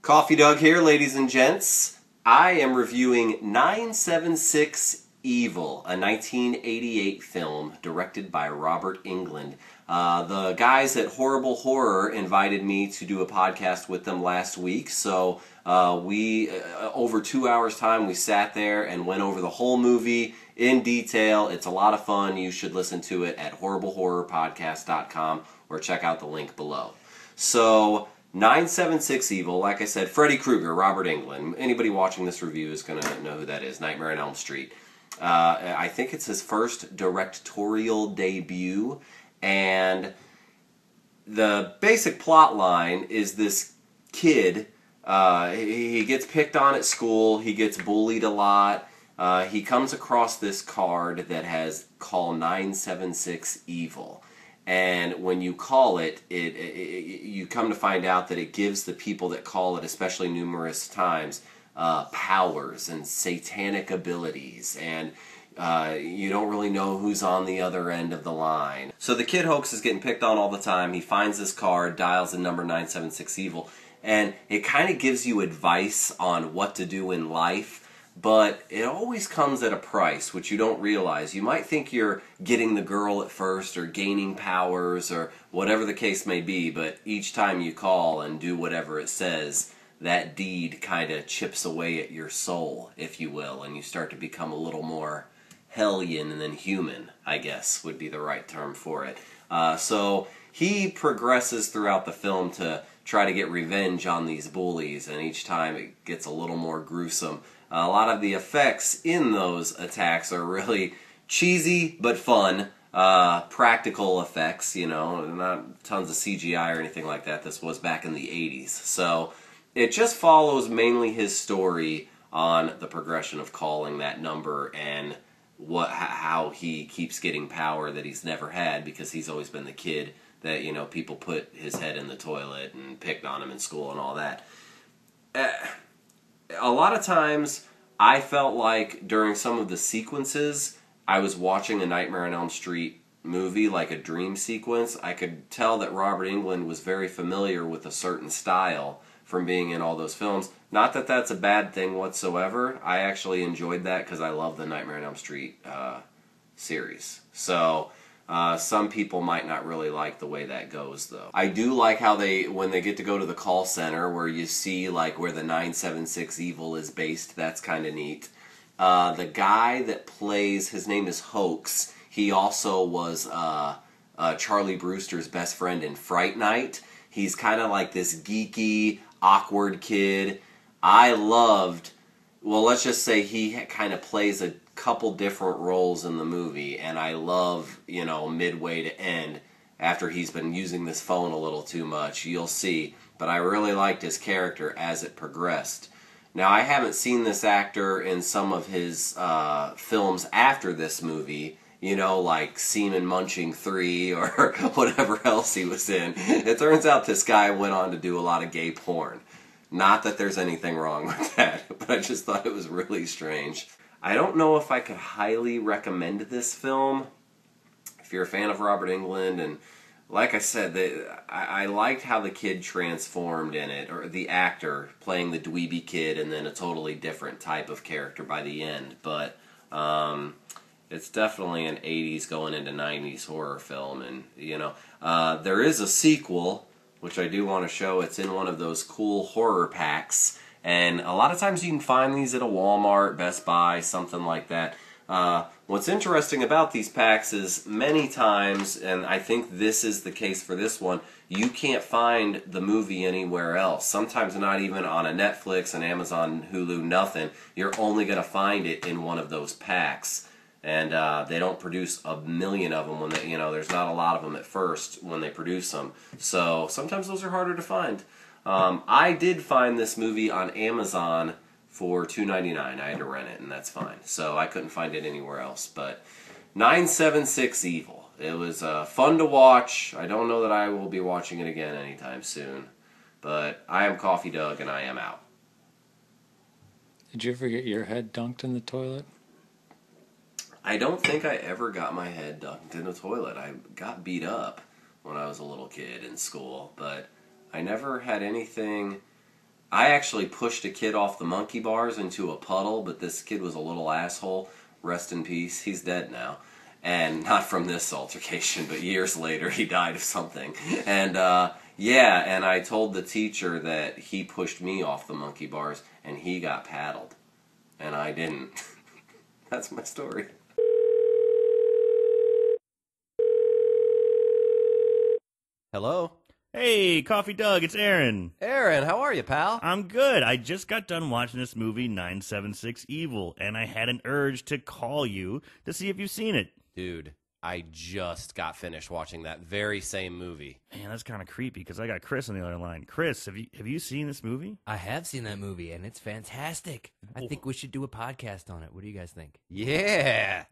Coffee Doug here, ladies and gents. I am reviewing 976 Evil, a 1988 film directed by Robert Englund. The guys at Horrible Horror invited me to do a podcast with them last week, so over 2 hours time, we sat there and went over the whole movie in detail. It's a lot of fun. You should listen to it at horriblehorrorpodcast.com or check out the link below. So, 976 Evil, like I said, Freddy Krueger, Robert Englund. Anybody watching this review is going to know who that is, Nightmare on Elm Street. I think it's his first directorial debut, and the basic plot line is this kid, he gets picked on at school, he gets bullied a lot, he comes across this card that has call 976 Evil. And when you call it, you come to find out that it gives the people that call it, especially numerous times, powers and satanic abilities, and you don't really know who's on the other end of the line. So the kid Hoax is getting picked on all the time. He finds this card, dials the number 976 Evil, and it kind of gives you advice on what to do in life. But it always comes at a price, which you don't realize. You might think you're getting the girl at first or gaining powers or whatever the case may be, but each time you call and do whatever it says, that deed kind of chips away at your soul, if you will, and you start to become a little more hellion than human, I guess would be the right term for it. So he progresses throughout the film to try to get revenge on these bullies, and each time it gets a little more gruesome. A lot of the effects in those attacks are really cheesy but fun. Practical effects, you know, not tons of CGI or anything like that. This was back in the 80s. So it just follows mainly his story on the progression of calling that number and how he keeps getting power that he's never had because he's always been the kid that, you know, people put his head in the toilet and picked on him in school and all that. A lot of times, I felt like during some of the sequences, I was watching a Nightmare on Elm Street movie, like a dream sequence. I could tell that Robert Englund was very familiar with a certain style from being in all those films. Not that that's a bad thing whatsoever. I actually enjoyed that because I love the Nightmare on Elm Street series. So some people might not really like the way that goes, though. I do like how when they get to go to the call center where you see like where the 976 Evil is based. That's kind of neat. The guy that plays, his name is Hoax. He also was Charlie Brewster's best friend in Fright Night. He's kind of like this geeky, awkward kid. Well, let's just say he kind of plays a couple different roles in the movie, and I love, you know, midway to end, after he's been using this phone a little too much, you'll see, but I really liked his character as it progressed. Now, I haven't seen this actor in some of his films after this movie, you know, like Semen Munching 3 or whatever else he was in. It turns out this guy went on to do a lot of gay porn. Not that there's anything wrong with that, but I just thought it was really strange. I don't know if I could highly recommend this film if you're a fan of Robert Englund, and like I said, I liked how the kid transformed in it, or the actor playing the dweeby kid and then a totally different type of character by the end, but it's definitely an 80s going into 90s horror film, and you know, there is a sequel, which I do want to show. It's in one of those cool horror packs. And a lot of times you can find these at a Walmart, Best Buy, something like that. What's interesting about these packs is many times, and I think this is the case for this one, you can't find the movie anywhere else. Sometimes not even on a Netflix, an Amazon, Hulu, nothing. You're only going to find it in one of those packs. And they don't produce a million of them when they, you know, there's not a lot of them at first when they produce them. So sometimes those are harder to find. I did find this movie on Amazon for $2.99. I had to rent it, and that's fine. So I couldn't find it anywhere else. But 976 Evil. It was fun to watch. I don't know that I will be watching it again anytime soon. But I am Coffee Doug, and I am out. Did you ever get your head dunked in the toilet? I don't think I ever got my head dunked in the toilet. I got beat up when I was a little kid in school, but I never had anything I actually pushed a kid off the monkey bars into a puddle, but this kid was a little asshole. Rest in peace. He's dead now. And not from this altercation, but years later he died of something. And yeah, and I told the teacher that he pushed me off the monkey bars and he got paddled. And I didn't. That's my story. Hello? Hey, Coffee Doug, it's Aaron. Aaron, how are you, pal? I'm good. I just got done watching this movie, 976 Evil, and I had an urge to call you to see if you've seen it. Dude, I just got finished watching that very same movie. Man, that's kind of creepy because I got Chris on the other line. Chris, have you seen this movie? I have seen that movie, and it's fantastic. I think we should do a podcast on it. What do you guys think? Yeah.